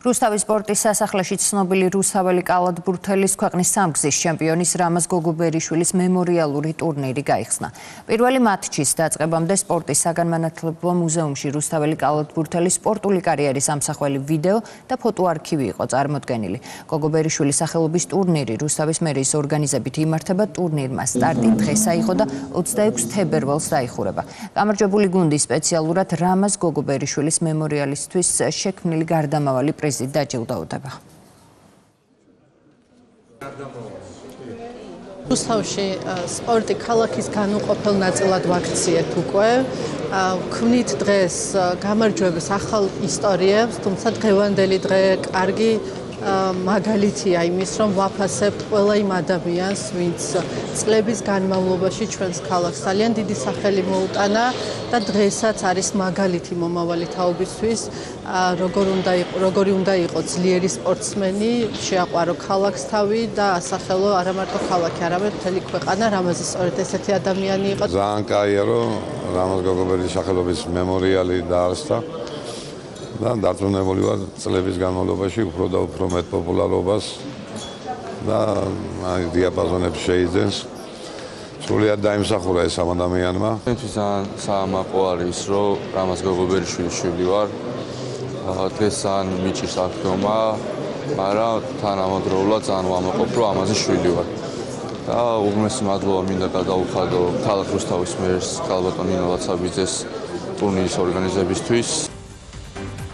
რუსთავის სპორტის სასახლეში ცნობილი რუსაველი კალათბურთელის ქვეყნის სამგზის ჩემპიონის რამაზ გოგობერიშვილის მემორიალური ტურნირი გაიხსნა. პირველი მატჩის დაწყებამდე სპორტის საგანმანათლებლო მუზეუმში რუსთაველი კალათბურთელის სპორტული კარიერის ამსახველი ვიდეო და ფოტოარქივი იყო წარმოდგენილი. გოგობერიშვილის სახელობის ტურნირი რუსთავის მერიის ორგანიზებით იმართება. ტურნირმა სტარტი დღეს აიღო და 26 თებერვალს დაიხურება. გამარჯვებული გუნდი სპეციალურად რამაზ გოგობერიშვილის მემორიალისთვის შექმნილი გარდამავალი პრიზით დაჯილდოვდება. რუსთავში სპორტი ქალაქის განუყოფელ ნაწილად ვაქციეთ უკვე. ვქმნით დღეს გამარჯვების ახალ ისტორიებს, თუმცა დღევანდელი დღე კარგი მაგალითია იმის, რომ ვაფასებთ ყველა იმ ადამიანს, ვინც წლების განმავლობაში ჩვენს ქალაქს ძალიან დიდი სახელი მოუტანა და დღესაც არის მაგალითი მომავალი თაობისთვის, როგორი უნდა იყოს ძლიერი სპორტსმენი, შეაყვარო ქალაქს თავი და ასახელო არა მარტო ქალაქი, არამედ მთელი ქვეყანა, რამაზი სწორედ ესეთი ადამიანი იყო. ძალიან კაია, რომ რამაზ გოგობერიშვილის სახელობის მემორიალი დაარსდა. და დარწმუნებული ვარ წლების განმავლობაში უფრო და უფრო მეტ პოპულარობას და დიაპაზონებს შეიძენს. სრულიად დაიმსახურა ეს ამ ადამიანმა. ჩვენთვის ძალიან საამაყო არის, რომ რამაზ გოგობერიშვილის შვილი ვარ. დღეს ძალიან მიჭირს აღდგომა, მაგრამ თანამედროვეულად ძალიან ვამაყობ, რომ ამაზე შვილი ვარ. და უღმესი მადლობა მინდა გადაუხადო ქალაქ რუსთავის მერს ქალბატონ ნინო ლაცაბიძეს ტურნირის ორგანიზებისთვის.